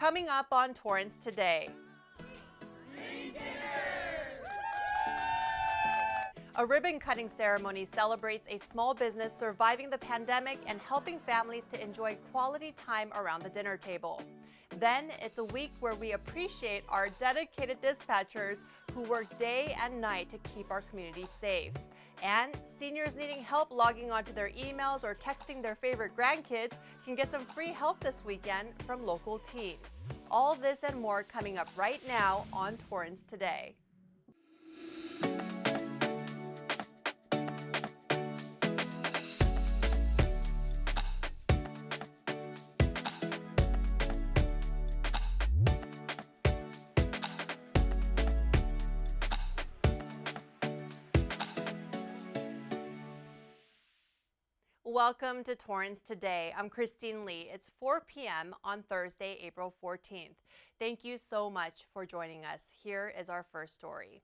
Coming up on Torrance Today. A ribbon-cutting ceremony celebrates a small business surviving the pandemic and helping families to enjoy quality time around the dinner table. Then, it's a week where we appreciate our dedicated dispatchers who work day and night to keep our community safe. And seniors needing help logging onto their emails or texting their favorite grandkids can get some free help this weekend from local teams. All this and more coming up right now on Torrance Today. Welcome to Torrance Today. I'm Christine Lee. It's 4 p.m. on Thursday, April 14th. Thank you so much for joining us. Here is our first story.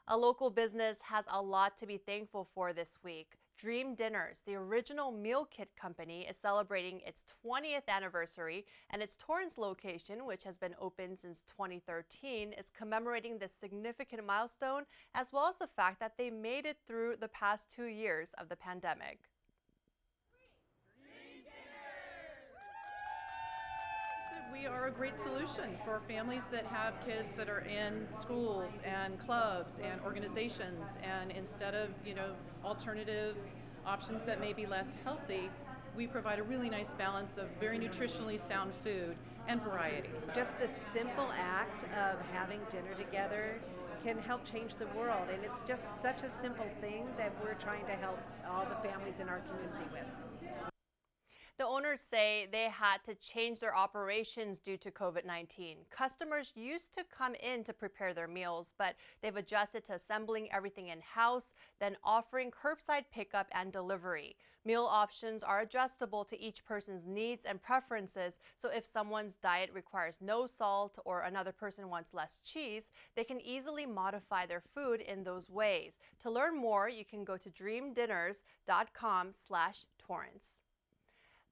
A local business has a lot to be thankful for this week. Dream Dinners, the original meal kit company, is celebrating its 20th anniversary, and its Torrance location, which has been open since 2013, is commemorating this significant milestone, as well as the fact that they made it through the past 2 years of the pandemic. We are a great solution for families that have kids that are in schools and clubs and organizations, and instead of, alternative options that may be less healthy, we provide a really nice balance of very nutritionally sound food and variety. Just the simple act of having dinner together can help change the world, and it's just such a simple thing that we're trying to help all the families in our community with. The owners say they had to change their operations due to COVID-19. Customers used to come in to prepare their meals, but they've adjusted to assembling everything in-house, then offering curbside pickup and delivery. Meal options are adjustable to each person's needs and preferences, so if someone's diet requires no salt or another person wants less cheese, they can easily modify their food in those ways. To learn more, you can go to dreamdinners.com/Torrance.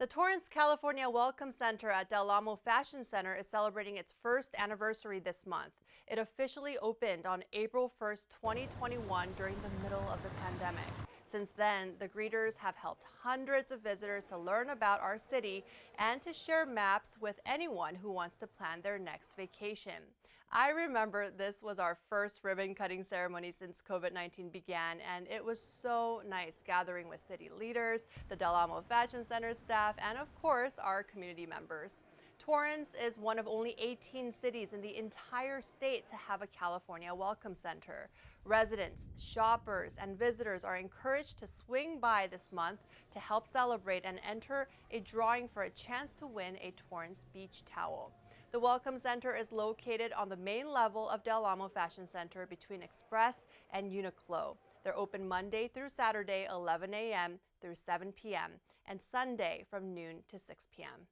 The Torrance, California Welcome Center at Del Amo Fashion Center is celebrating its first anniversary this month. It officially opened on April 1st, 2021 during the middle of the pandemic. Since then, the greeters have helped hundreds of visitors to learn about our city and to share maps with anyone who wants to plan their next vacation. I remember this was our first ribbon cutting ceremony since COVID-19 began, and it was so nice gathering with city leaders, the Del Amo Fashion Center staff, and of course, our community members. Torrance is one of only 18 cities in the entire state to have a California Welcome Center. Residents, shoppers, and visitors are encouraged to swing by this month to help celebrate and enter a drawing for a chance to win a Torrance beach towel. The Welcome Center is located on the main level of Del Amo Fashion Center between Express and Uniqlo. They're open Monday through Saturday, 11 a.m. through 7 p.m., and Sunday from noon to 6 p.m.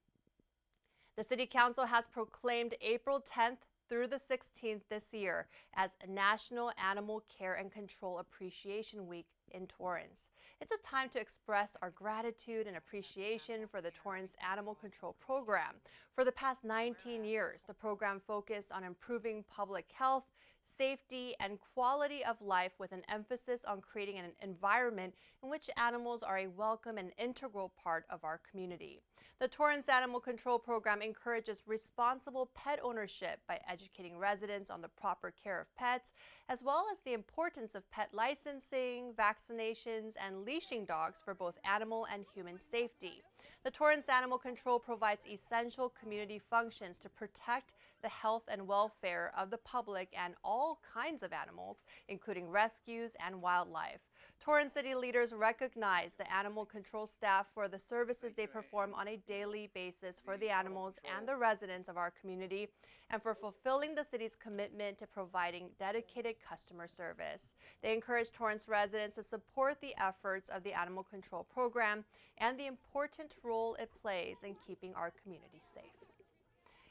The City Council has proclaimed April 10th through the 16th this year as National Animal Care and Control Appreciation Week in Torrance. It's a time to express our gratitude and appreciation for the Torrance Animal Control Program. For the past 19 years, the program focused on improving public health, safety, and quality of life with an emphasis on creating an environment in which animals are a welcome and integral part of our community. The Torrance Animal Control Program encourages responsible pet ownership by educating residents on the proper care of pets, as well as the importance of pet licensing, vaccinations, and leashing dogs for both animal and human safety. The Torrance Animal Control provides essential community functions to protect the health and welfare of the public and all kinds of animals, including rescues and wildlife. Torrance City leaders recognize the animal control staff for the services they perform on a daily basis for the animals and the residents of our community, and for fulfilling the city's commitment to providing dedicated customer service. They encourage Torrance residents to support the efforts of the animal control program and the important role it plays in keeping our community safe.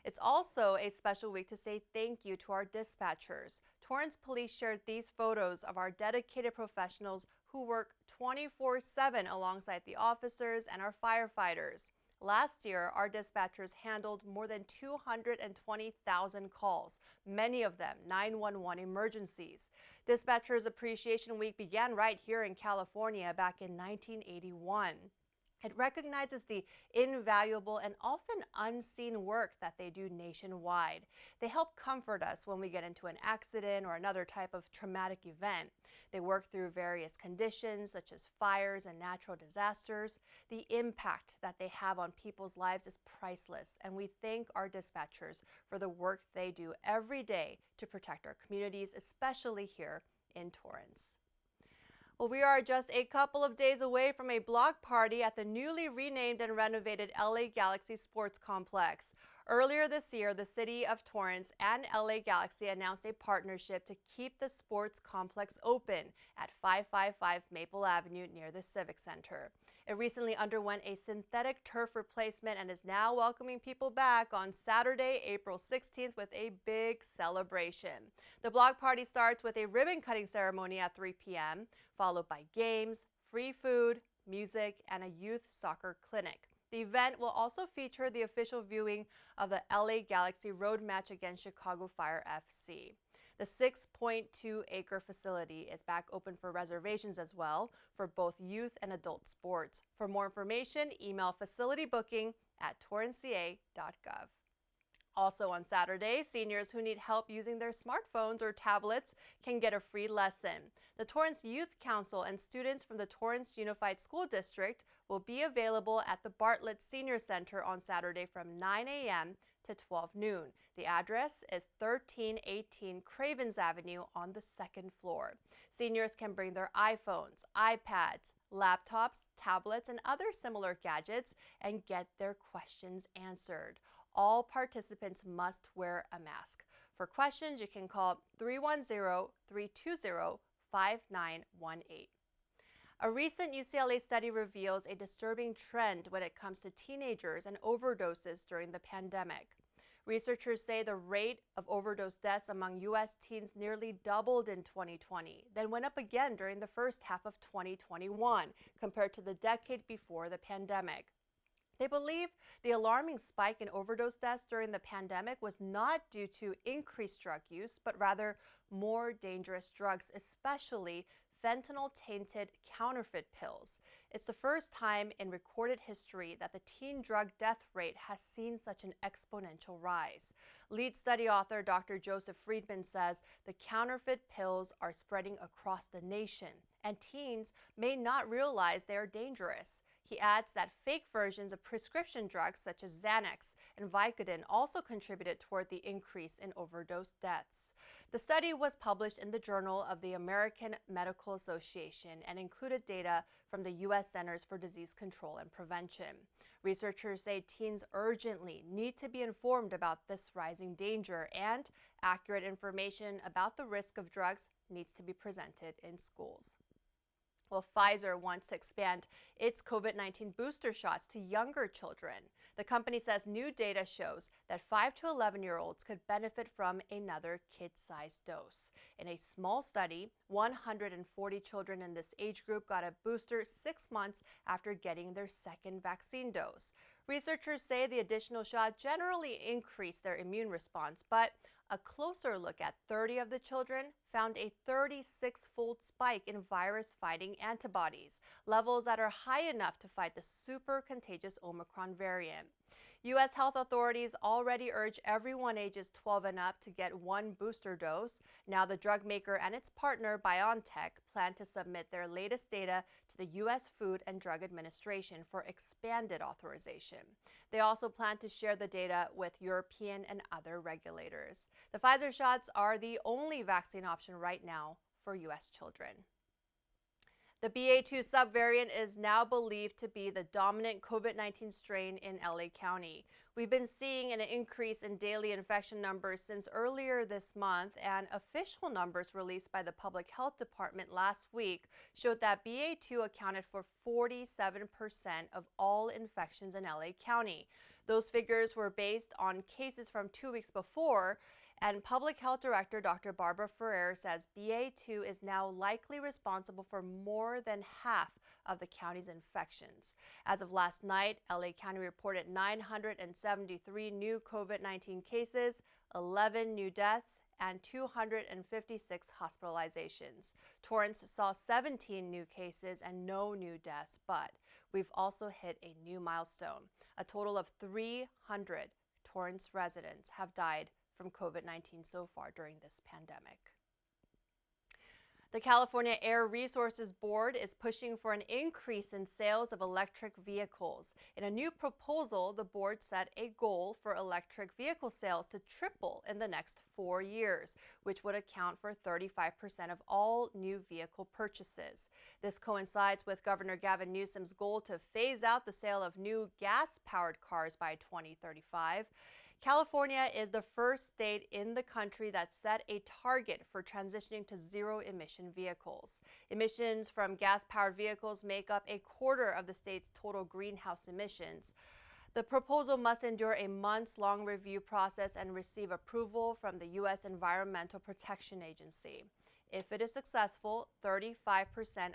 It's also a special week to say thank you to our dispatchers. Torrance Police shared these photos of our dedicated professionals who work 24/7 alongside the officers and our firefighters. Last year, our dispatchers handled more than 220,000 calls, many of them 911 emergencies. Dispatchers Appreciation Week began right here in California back in 1981. It recognizes the invaluable and often unseen work that they do nationwide. They help comfort us when we get into an accident or another type of traumatic event. They work through various conditions such as fires and natural disasters. The impact that they have on people's lives is priceless, and we thank our dispatchers for the work they do every day to protect our communities, especially here in Torrance. Well, we are just a couple of days away from a block party at the newly renamed and renovated LA Galaxy Sports Complex. Earlier this year, the City of Torrance and LA Galaxy announced a partnership to keep the sports complex open at 555 Maple Avenue near the Civic Center. It recently underwent a synthetic turf replacement and is now welcoming people back on Saturday, April 16th with a big celebration. The block party starts with a ribbon cutting ceremony at 3 p.m., followed by games, free food, music, and a youth soccer clinic. The event will also feature the official viewing of the LA Galaxy road match against Chicago Fire FC. The 6.2-acre facility is back open for reservations as well for both youth and adult sports. For more information, email facilitybooking@torranceca.gov. Also on Saturday, seniors who need help using their smartphones or tablets can get a free lesson. The Torrance Youth Council and students from the Torrance Unified School District will be available at the Bartlett Senior Center on Saturday from 9 a.m. to 12 noon. The address is 1318 Cravens Avenue on the second floor. Seniors can bring their iPhones, iPads, laptops, tablets, and other similar gadgets and get their questions answered. All participants must wear a mask. For questions, you can call 310-320-5918. A recent UCLA study reveals a disturbing trend when it comes to teenagers and overdoses during the pandemic. Researchers say the rate of overdose deaths among U.S. teens nearly doubled in 2020, then went up again during the first half of 2021 compared to the decade before the pandemic. They believe the alarming spike in overdose deaths during the pandemic was not due to increased drug use, but rather more dangerous drugs, especially fentanyl-tainted counterfeit pills. It's the first time in recorded history that the teen drug death rate has seen such an exponential rise. Lead study author Dr. Joseph Friedman says the counterfeit pills are spreading across the nation, and teens may not realize they are dangerous. He adds that fake versions of prescription drugs such as Xanax and Vicodin also contributed toward the increase in overdose deaths. The study was published in the Journal of the American Medical Association and included data from the U.S. Centers for Disease Control and Prevention. Researchers say teens urgently need to be informed about this rising danger, and accurate information about the risk of drugs needs to be presented in schools. Well, Pfizer wants to expand its COVID-19 booster shots to younger children. The company says new data shows that 5 to 11-year-olds could benefit from another kid-sized dose. In a small study, 140 children in this age group got a booster 6 months after getting their second vaccine dose. Researchers say the additional shot generally increased their immune response, but a closer look at 30 of the children found a 36-fold spike in virus-fighting antibodies, levels that are high enough to fight the super contagious Omicron variant. U.S. health authorities already urge everyone ages 12 and up to get one booster dose. Now the drug maker and its partner BioNTech plan to submit their latest data to the U.S. Food and Drug Administration for expanded authorization. They also plan to share the data with European and other regulators. The Pfizer shots are the only vaccine option right now for U.S. children. The BA.2 Sub-variant is now believed to be the dominant COVID-19 strain in LA County. We've been seeing an increase in daily infection numbers since earlier this month, and official numbers released by the Public Health Department last week showed that BA.2 accounted for 47% of all infections in LA County. Those figures were based on cases from 2 weeks before, and Public Health Director Dr. Barbara Ferrer says BA.2 is now likely responsible for more than half of the county's infections. As of last night, LA County reported 973 new COVID-19 cases, 11 new deaths, and 256 hospitalizations. Torrance saw 17 new cases and no new deaths, but we've also hit a new milestone. A total of 300 Torrance residents have died from COVID-19 so far during this pandemic. The California Air Resources Board is pushing for an increase in sales of electric vehicles. In a new proposal, the board set a goal for electric vehicle sales to triple in the next 4 years, which would account for 35% of all new vehicle purchases. This coincides with Governor Gavin Newsom's goal to phase out the sale of new gas-powered cars by 2035. California is the first state in the country that set a target for transitioning to zero-emission vehicles. Emissions from gas-powered vehicles make up a quarter of the state's total greenhouse emissions. The proposal must endure a months-long review process and receive approval from the U.S. Environmental Protection Agency. If it is successful, 35%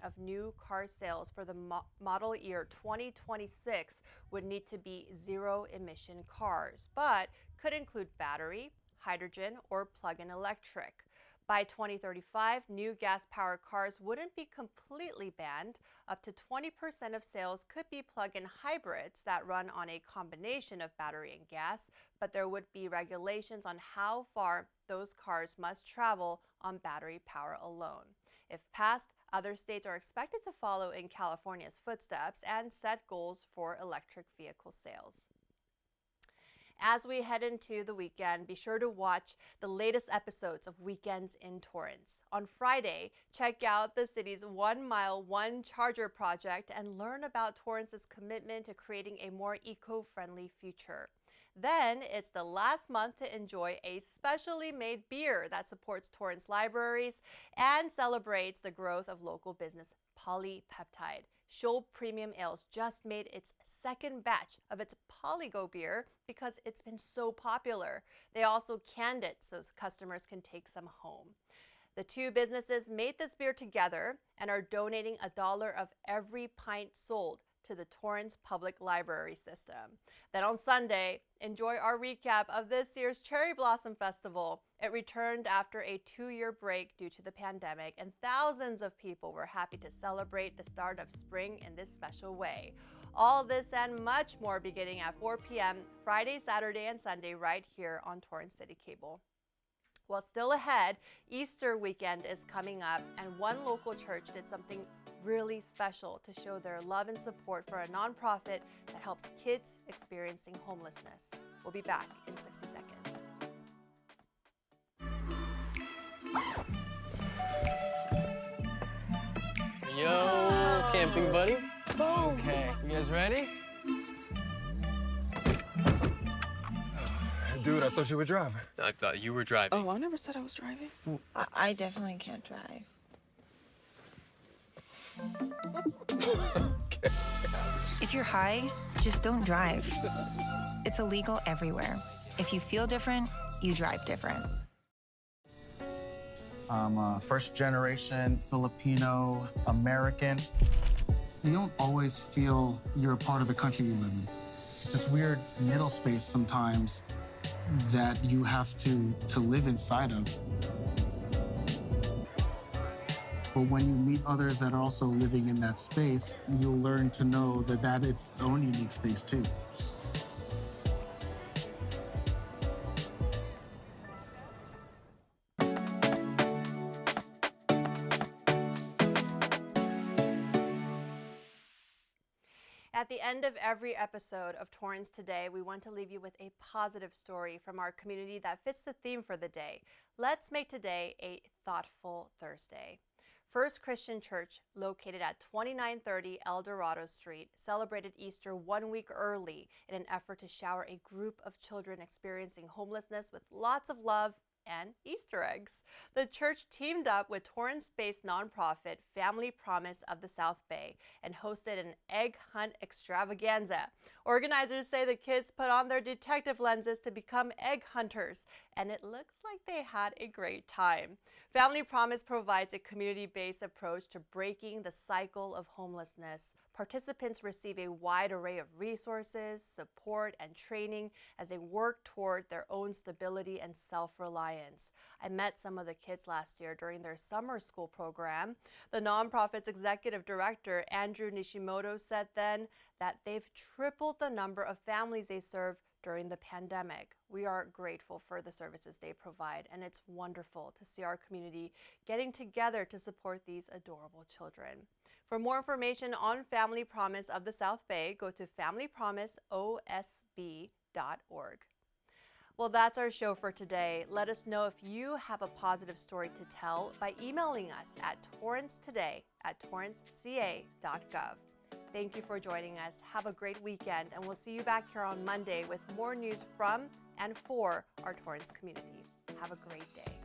of new car sales for the model year 2026 would need to be zero-emission cars, but could include battery, hydrogen, or plug-in electric. By 2035, new gas-powered cars wouldn't be completely banned. Up to 20% of sales could be plug-in hybrids that run on a combination of battery and gas, but there would be regulations on how far those cars must travel on battery power alone. If passed, other states are expected to follow in California's footsteps and set goals for electric vehicle sales. As we head into the weekend, be sure to watch the latest episodes of Weekends in Torrance. On Friday, check out the city's 1 Mile, 1 Charger project and learn about Torrance's commitment to creating a more eco-friendly future. Then it's the last month to enjoy a specially made beer that supports Torrance libraries and celebrates the growth of local business Polypeptide. Shoal Premium Ales just made its second batch of its Polygo beer because it's been so popular. They also canned it so customers can take some home. The two businesses made this beer together and are donating $1 of every pint sold to the Torrance Public Library System. Then on Sunday, enjoy our recap of this year's Cherry Blossom Festival. It returned after a 2-year break due to the pandemic, and thousands of people were happy to celebrate the start of spring in this special way. All this and much more beginning at 4 p.m. Friday, Saturday, and Sunday right here on Torrance City Cable. Well, still ahead, Easter weekend is coming up, and one local church did something really special to show their love and support for a nonprofit that helps kids experiencing homelessness. We'll be back in 60 seconds. Yo, camping buddy. Okay, you guys ready? Dude, I thought you were driving. I thought you were driving. Oh, I never said I was driving. I definitely can't drive. Okay. If you're high, just don't drive. It's illegal everywhere. If you feel different, you drive different. I'm a first-generation Filipino American. You don't always feel you're a part of the country you live in. It's this weird middle space sometimes that you have to live inside of. But when you meet others that are also living in that space, you'll learn to know that that is its own unique space too. At the end of every episode of Torrance Today, we want to leave you with a positive story from our community that fits the theme for the day. Let's make today a thoughtful Thursday. First Christian Church, located at 2930 El Dorado Street, celebrated Easter 1 week early in an effort to shower a group of children experiencing homelessness with lots of love and Easter eggs. The church teamed up with Torrance-based nonprofit Family Promise of the South Bay and hosted an egg hunt extravaganza. Organizers say the kids put on their detective lenses to become egg hunters, and it looks like they had a great time. Family Promise provides a community-based approach to breaking the cycle of homelessness. Participants receive a wide array of resources, support, and training as they work toward their own stability and self-reliance. I met some of the kids last year during their summer school program. The nonprofit's executive director, Andrew Nishimoto, said then that they've tripled the number of families they serve during the pandemic. We are grateful for the services they provide, and it's wonderful to see our community getting together to support these adorable children. For more information on Family Promise of the South Bay, go to familypromiseosb.org. Well, that's our show for today. Let us know if you have a positive story to tell by emailing us at torrancetoday@torranceca.gov. Thank you for joining us. Have a great weekend, and we'll see you back here on Monday with more news from and for our Torrance community. Have a great day.